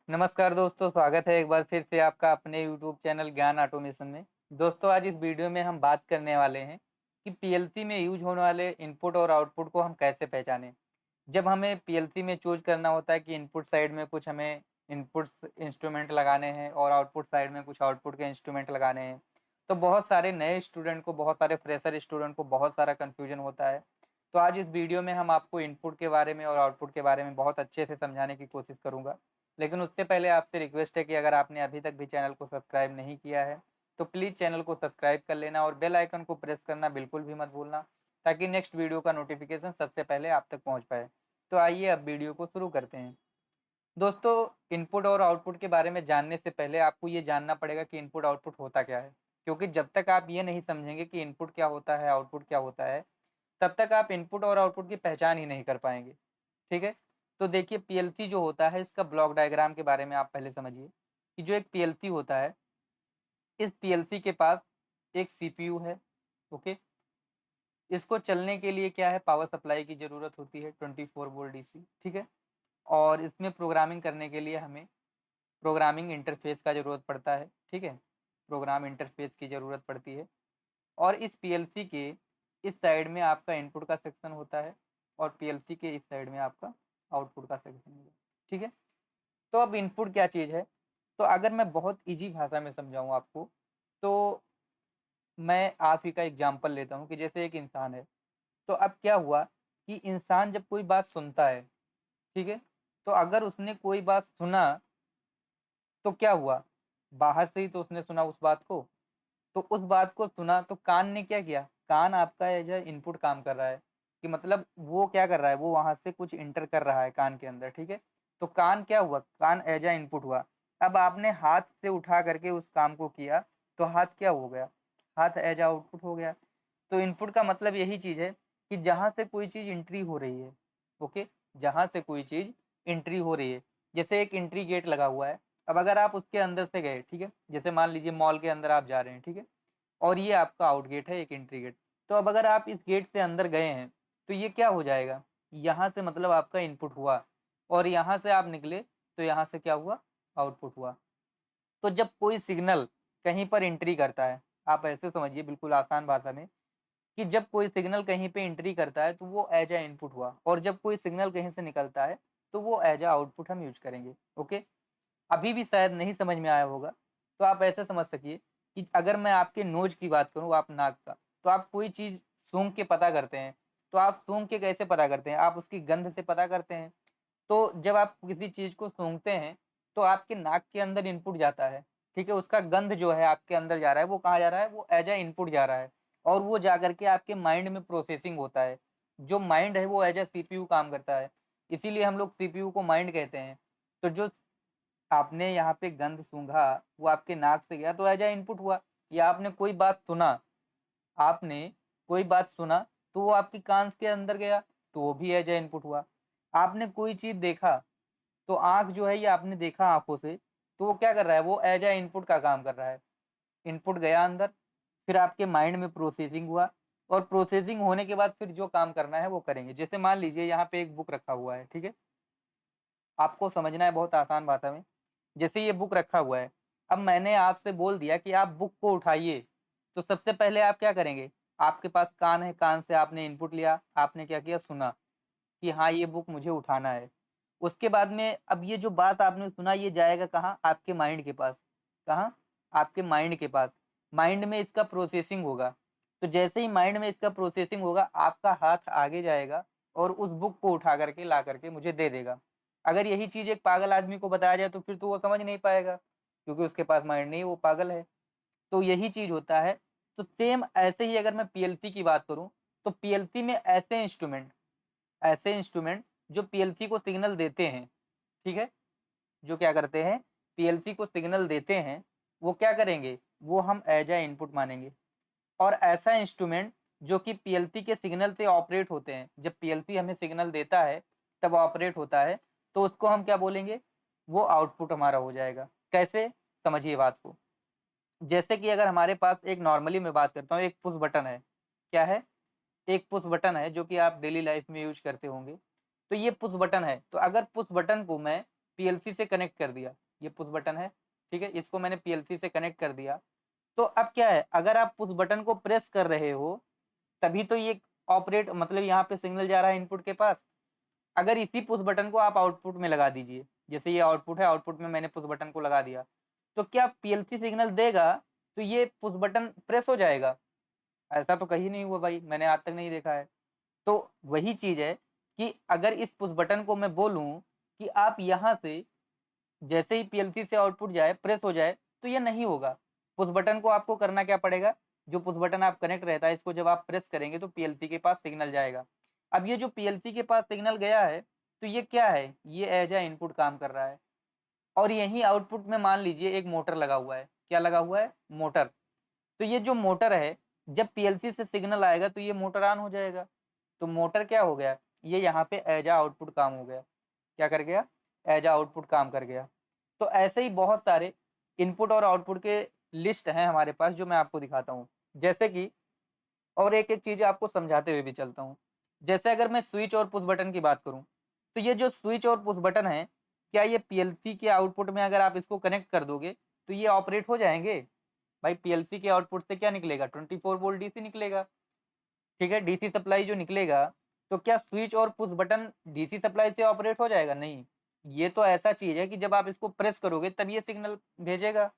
नमस्कार दोस्तों, स्वागत है एक बार फिर से आपका अपने यूट्यूब चैनल ज्ञान ऑटोमेशन में। दोस्तों, आज इस वीडियो में हम बात करने वाले हैं कि पीएलसी में यूज होने वाले इनपुट और आउटपुट को हम कैसे पहचानें। जब हमें पीएलसी में चूज करना होता है कि इनपुट साइड में कुछ हमें इनपुट्स इंस्ट्रूमेंट लगाने हैं और आउटपुट साइड में कुछ आउटपुट के इंस्ट्रूमेंट लगाने हैं, तो बहुत सारे नए स्टूडेंट को, बहुत सारे फ्रेशर स्टूडेंट को बहुत सारा कन्फ्यूजन होता है। तो आज इस वीडियो में हम आपको इनपुट के बारे में और आउटपुट के बारे में बहुत अच्छे से समझाने की कोशिश करूँगा। लेकिन उससे पहले आपसे रिक्वेस्ट है कि अगर आपने अभी तक भी चैनल को सब्सक्राइब नहीं किया है, तो प्लीज़ चैनल को सब्सक्राइब कर लेना और बेल आइकन को प्रेस करना बिल्कुल भी मत भूलना, ताकि नेक्स्ट वीडियो का नोटिफिकेशन सबसे पहले आप तक पहुंच पाए। तो आइए अब वीडियो को शुरू करते हैं। दोस्तों, इनपुट और आउटपुट के बारे में जानने से पहले आपको ये जानना पड़ेगा कि इनपुट आउटपुट होता क्या है, क्योंकि जब तक आप ये नहीं समझेंगे कि इनपुट क्या होता है, आउटपुट क्या होता है, तब तक आप इनपुट और आउटपुट की पहचान ही नहीं कर पाएंगे। ठीक है? तो देखिए, पीएलसी जो होता है, इसका ब्लॉक डायग्राम के बारे में आप पहले समझिए कि जो एक पीएलसी होता है, इस पीएलसी के पास एक सीपीयू है। ओके? इसको चलने के लिए क्या है, पावर सप्लाई की ज़रूरत होती है 24 वोल्ट डीसी। ठीक है? और इसमें प्रोग्रामिंग करने के लिए हमें प्रोग्रामिंग इंटरफ़ेस का ज़रूरत पड़ता है। ठीक है? प्रोग्राम इंटरफ़ेस की ज़रूरत पड़ती है। और इस पीएलसी के इस साइड में आपका इनपुट का सेक्शन होता है और पीएलसी के इस साइड में आपका आउटपुट का सेक्शन होगा। ठीक है? तो अब इनपुट क्या चीज़ है? तो अगर मैं बहुत ईज़ी भाषा में समझाऊँ आपको, तो मैं आप ही का एग्ज़ाम्पल लेता हूँ कि जैसे एक इंसान है, तो अब क्या हुआ कि इंसान जब कोई बात सुनता है, ठीक है? तो अगर उसने कोई बात सुना, तो क्या हुआ? बाहर से ही तो उसने सुना उस बात को। तो उस बात को सुना तो कान ने क्या किया? कान आपका एज़ अ इनपुट काम कर रहा है, कि मतलब वो क्या कर रहा है, वो वहाँ से कुछ एंटर कर रहा है कान के अंदर, ठीक है? तो कान क्या हुआ? कान एज़ अ इनपुट हुआ। अब आपने हाथ से उठा करके उस काम को किया, तो हाथ क्या हो गया? हाथ एज़ अ आउटपुट हो गया। तो इनपुट का मतलब यही चीज़ है कि जहाँ से कोई चीज़ एंट्री हो रही है, ओके? जहाँ से कोई चीज़ एंट्री हो रही है, जैसे एक एंट्री गेट लगा हुआ है, अब अगर आप उसके अंदर से गए, ठीक है? जैसे मान लीजिए मॉल के अंदर आप जा रहे हैं, ठीक है? और ये आपका आउट गेट है, एक एंट्री गेट। तो अब अगर आप इस गेट से अंदर गए हैं, तो ये क्या हो जाएगा? यहाँ से मतलब आपका इनपुट हुआ और यहाँ से आप निकले, तो यहाँ से क्या हुआ? आउटपुट हुआ। तो जब कोई सिग्नल कहीं पर एंट्री करता है, आप ऐसे समझिए बिल्कुल आसान भाषा में, कि जब कोई सिग्नल कहीं पे एंट्री करता है, तो वो एज़ अ इनपुट हुआ और जब कोई सिग्नल कहीं से निकलता है, तो वो एज़ अ आउटपुट हम यूज़ करेंगे। ओके? अभी भी शायद नहीं समझ में आया होगा, तो आप ऐसे समझ सकिए कि अगर मैं आपके नोज़ की बात करूँ, आप नाक का, तो आप कोई चीज़ सूँघ के पता करते हैं, तो आप सूँघ के कैसे पता करते हैं? आप उसकी गंध से पता करते हैं। तो जब आप किसी चीज़ को सूँघते हैं, तो आपके नाक के अंदर इनपुट जाता है, ठीक है? उसका गंध जो है आपके अंदर जा रहा है, वो कहाँ जा रहा है? वो एज़ अ इनपुट जा रहा है और वो जाकर के आपके माइंड में प्रोसेसिंग होता है। जो माइंड है वो एज़ अ सीपीयू काम करता है, इसीलिए हम लोग सीपीयू को माइंड कहते हैं। तो जो आपने यहाँ पे गंध सूँघा, वो आपके नाक से गया तो एज़ अ इनपुट हुआ, या आपने कोई बात सुना, आपने कोई बात सुना, तो वो आपके कान के अंदर गया, तो वो भी एज़ अ इनपुट हुआ। आपने कोई चीज़ देखा, तो आँख जो है ये आपने देखा आँखों से, तो वो क्या कर रहा है? वो एज़ अ इनपुट का काम कर रहा है। इनपुट गया अंदर, फिर आपके माइंड में प्रोसेसिंग हुआ और प्रोसेसिंग होने के बाद फिर जो काम करना है वो करेंगे। जैसे मान लीजिए यहाँ पे एक बुक रखा हुआ है, ठीक है? आपको समझना है बहुत आसान भाषा में। जैसे ये बुक रखा हुआ है, अब मैंने आपसे बोल दिया कि आप बुक को उठाइए, तो सबसे पहले आप क्या करेंगे? आपके पास कान है, कान से आपने इनपुट लिया, आपने क्या किया? सुना कि हाँ, ये बुक मुझे उठाना है। उसके बाद में अब ये जो बात आपने सुना, ये जाएगा कहाँ? आपके माइंड के पास। कहाँ? आपके माइंड के पास। माइंड में इसका प्रोसेसिंग होगा। तो जैसे ही माइंड में इसका प्रोसेसिंग होगा, आपका हाथ आगे जाएगा और उस बुक को उठा करके ला करके मुझे दे देगा। अगर यही चीज़ एक पागल आदमी को बताया जाए, तो फिर तो वो समझ नहीं पाएगा, क्योंकि उसके पास माइंड नहीं है, वो पागल है। तो यही चीज़ होता है। तो सेम ऐसे ही अगर मैं पीएलसी की बात करूँ, तो पीएलसी में ऐसे इंस्ट्रूमेंट जो पीएलसी को सिग्नल देते हैं, ठीक है? जो क्या करते हैं, पीएलसी को सिग्नल देते हैं, वो क्या करेंगे? वो हम एज़ अ इनपुट मानेंगे। और ऐसा इंस्ट्रूमेंट जो कि पीएलसी के सिग्नल से ऑपरेट होते हैं, जब पीएलसी हमें सिग्नल देता है, तब ऑपरेट होता है, तो उसको हम क्या बोलेंगे? वो आउटपुट हमारा हो जाएगा। कैसे? समझिए बात को। जैसे कि अगर हमारे पास एक, नॉर्मली मैं बात करता हूँ, एक पुश बटन है। क्या है? एक पुश बटन है जो कि आप डेली लाइफ में यूज़ करते होंगे। तो ये पुश बटन है, तो अगर पुश बटन को मैं पीएलसी से कनेक्ट कर दिया, ये पुश बटन है, ठीक है, इसको मैंने पीएलसी से कनेक्ट कर दिया। तो अब क्या है, अगर आप पुश बटन को प्रेस कर रहे हो तभी तो ये ऑपरेट, मतलब यहाँ पे सिग्नल जा रहा है इनपुट के पास। अगर इसी पुश बटन को आप आउटपुट में लगा दीजिए, जैसे ये आउटपुट है, आउटपुट में मैंने पुश बटन को लगा दिया, तो क्या पीएलसी सिग्नल देगा? तो ये पुश बटन प्रेस हो जाएगा? ऐसा तो कहीं नहीं हुआ भाई, मैंने आज तक नहीं देखा है। तो वही चीज है कि अगर इस पुश बटन को मैं बोलूं कि आप यहाँ से जैसे ही पीएलसी से आउटपुट जाए प्रेस हो जाए, तो ये नहीं होगा। पुश बटन को आपको करना क्या पड़ेगा, जो पुश बटन आप कनेक्ट रहता है इसको जब आप प्रेस करेंगे तो पीएलसी के पास सिग्नल जाएगा। अब ये जो पीएलसी के पास सिग्नल गया है, तो ये क्या है, ये एज ए इनपुट काम कर रहा है। और यही आउटपुट में मान लीजिए एक मोटर लगा हुआ है, क्या लगा हुआ है, मोटर। तो ये जो मोटर है, जब पीएलसी से सिग्नल आएगा तो ये मोटर ऑन हो जाएगा। तो मोटर क्या हो गया, ये यहाँ पे एज आ आउटपुट काम हो गया। क्या कर गया, एज आ आउटपुट काम कर गया। तो ऐसे ही बहुत सारे इनपुट और आउटपुट के लिस्ट हैं हमारे पास, जो मैं आपको दिखाता हूँ। जैसे कि और एक एक चीज़ आपको समझाते हुए भी चलता हूँ। जैसे अगर मैं स्विच और पुश बटन की बात करूँ, तो ये जो स्विच और पुश बटन है, क्या ये पीएलसी के आउटपुट में अगर आप इसको कनेक्ट कर दोगे तो ये ऑपरेट हो जाएंगे? भाई पीएलसी के आउटपुट से क्या निकलेगा, 24 वोल्ट डीसी निकलेगा, ठीक है, डीसी सप्लाई जो निकलेगा। तो क्या स्विच और पुश बटन डीसी सप्लाई से ऑपरेट हो जाएगा? नहीं। ये तो ऐसा चीज है कि जब आप इसको प्रेस करोगे तब ये सिग्नल भेजेगा।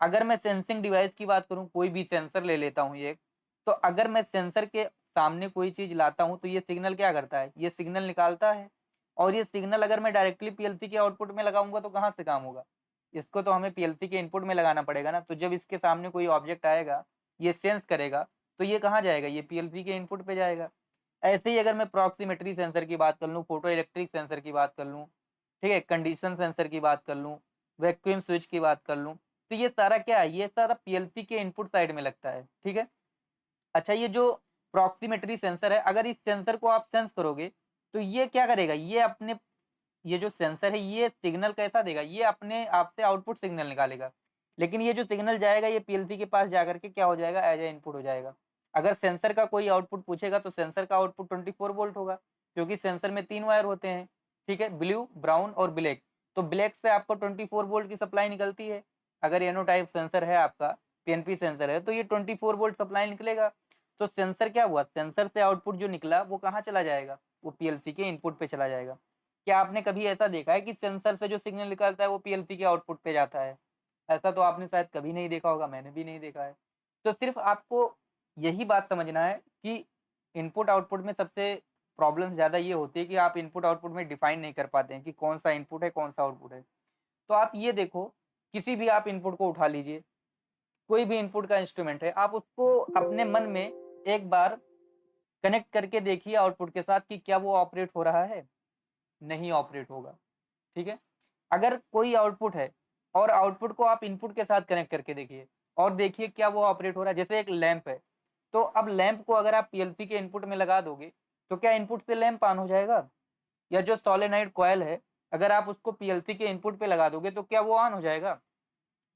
अगर मैं सेंसिंग डिवाइस की बात करूं, कोई भी सेंसर ले लेता हूं एक, तो अगर मैं सेंसर के सामने कोई चीज लाता हूं तो ये सिग्नल क्या करता है, ये सिग्नल निकालता है। और ये सिग्नल अगर मैं डायरेक्टली पीएलसी के आउटपुट में लगाऊंगा तो कहाँ से काम होगा, इसको तो हमें पीएलसी के इनपुट में लगाना पड़ेगा ना। तो जब इसके सामने कोई ऑब्जेक्ट आएगा, ये सेंस करेगा, तो ये कहाँ जाएगा, ये पीएलसी के इनपुट पे जाएगा। ऐसे ही अगर मैं प्रॉक्सीमेट्री सेंसर की बात कर लूँ, फोटो इलेक्ट्रिक सेंसर की बात कर लूँ, ठीक है, कंडीशन सेंसर की बात कर लूँ, वैक्यूम स्विच की बात कर लूँ, तो ये सारा क्या है, ये सारा पीएलसी के इनपुट साइड में लगता है, ठीक है। अच्छा, ये जो प्रॉक्सीमेट्री सेंसर है, अगर इस सेंसर को आप सेंस करोगे तो ये क्या करेगा, ये अपने, ये जो सेंसर है ये सिग्नल कैसा देगा, ये अपने आप से आउटपुट सिग्नल निकालेगा। लेकिन ये जो सिग्नल जाएगा ये पीएलसी के पास जाकर के क्या हो जाएगा, एज ए इनपुट हो जाएगा। अगर सेंसर का कोई आउटपुट पूछेगा तो सेंसर का आउटपुट 24 वोल्ट होगा, क्योंकि सेंसर में 3 वायर होते हैं, ठीक है, ब्लू, ब्राउन और ब्लैक। तो ब्लैक से आपको 24 वोल्ट की सप्लाई निकलती है। अगर एनो टाइप सेंसर है आपका, पीएनपी सेंसर है, तो ये 24 वोल्ट सप्लाई निकलेगा। तो सेंसर क्या हुआ, सेंसर से आउटपुट जो निकला वो कहाँ चला जाएगा, वो पीएलसी के इनपुट पे चला जाएगा। क्या आपने कभी ऐसा देखा है कि सेंसर से जो सिग्नल निकलता है वो पीएलसी के आउटपुट पे जाता है? ऐसा तो आपने शायद कभी नहीं देखा होगा, मैंने भी नहीं देखा है। तो सिर्फ आपको यही बात समझना है कि इनपुट आउटपुट में सबसे प्रॉब्लम ज़्यादा ये होती है कि आप इनपुट आउटपुट में डिफाइन नहीं कर पाते हैं कि कौन सा इनपुट है कौन सा आउटपुट है। तो आप ये देखो, किसी भी आप इनपुट को उठा लीजिए, कोई भी इनपुट का इंस्ट्रूमेंट है, आप उसको अपने मन में एक बार कनेक्ट करके देखिए आउटपुट के साथ कि क्या वो ऑपरेट हो रहा है, नहीं ऑपरेट होगा, ठीक है। अगर कोई आउटपुट है और आउटपुट को आप इनपुट के साथ कनेक्ट करके देखिए और देखिए क्या वो ऑपरेट हो रहा है। जैसे एक लैंप है, तो अब लैंप को अगर आप पीएलसी के इनपुट में लगा दोगे तो क्या इनपुट से लैंप ऑन हो जाएगा? या जो सोलेनॉइड कॉइल है, अगर आप उसको पीएलसी के इनपुट पे लगा दोगे तो क्या वो ऑन हो जाएगा?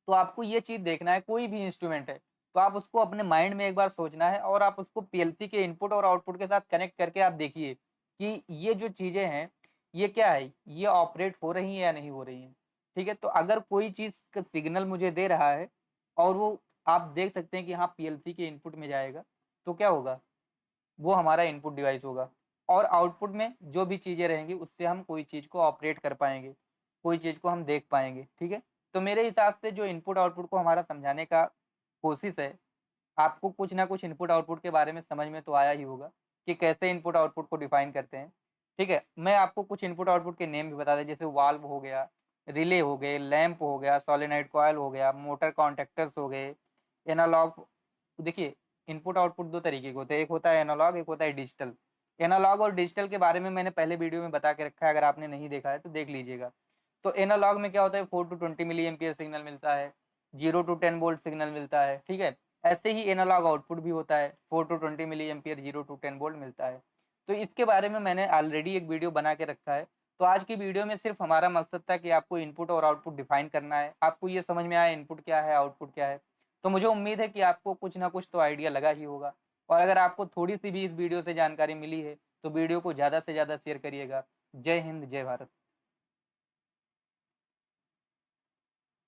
तो आपको ये चीज़ देखना है, कोई भी इंस्ट्रूमेंट है तो आप उसको अपने माइंड में एक बार सोचना है और आप उसको पीएलसी के इनपुट और आउटपुट के साथ कनेक्ट करके आप देखिए कि ये जो चीज़ें हैं ये क्या है, ये ऑपरेट हो रही हैं या नहीं हो रही हैं, ठीक है। तो अगर कोई चीज़ का सिग्नल मुझे दे रहा है और वो आप देख सकते हैं कि हाँ पीएलसी के इनपुट में जाएगा, तो क्या होगा, वो हमारा इनपुट डिवाइस होगा। और आउटपुट में जो भी चीज़ें रहेंगी उससे हम कोई चीज़ को ऑपरेट कर पाएंगे, कोई चीज़ को हम देख पाएंगे, ठीक है। तो मेरे हिसाब से जो इनपुट आउटपुट को हमारा समझाने का कोशिश है, आपको कुछ ना कुछ इनपुट आउटपुट के बारे में समझ में तो आया ही होगा कि कैसे इनपुट आउटपुट को डिफाइन करते हैं, ठीक है। मैं आपको कुछ इनपुट आउटपुट के नेम भी बता दें, जैसे वाल्व हो गया, रिले हो गए, लैंप हो गया, सोलेनॉइड कॉइल हो गया, मोटर कॉन्टेक्टर्स हो गए, एनालॉग। देखिए, इनपुट आउटपुट दो तरीके के होते हैं, एक होता है एनालॉग, एक होता है डिजिटल। एनालॉग और डिजिटल के बारे में मैंने पहले वीडियो में बता के रखा है, अगर आपने नहीं देखा है तो देख लीजिएगा। तो एनालॉग में क्या होता है, 4 to 20 मिली एम्पियर सिग्नल मिलता है, 0 to 10 वोल्ट सिग्नल मिलता है, ठीक है। ऐसे ही एनालॉग आउटपुट भी होता है, 4 to 20 milliampere 0 to 10 volt मिलता है। तो इसके बारे में मैंने ऑलरेडी एक वीडियो बना के रखा है। तो आज की वीडियो में सिर्फ हमारा मकसद था कि आपको इनपुट और आउटपुट डिफाइन करना है, आपको ये समझ में आया इनपुट क्या है आउटपुट क्या है। तो मुझे उम्मीद है कि आपको कुछ ना कुछ तो आइडिया लगा ही होगा। और अगर आपको थोड़ी सी भी इस वीडियो से जानकारी मिली है तो वीडियो को ज़्यादा से ज़्यादा शेयर करिएगा। जय हिंद, जय भारत।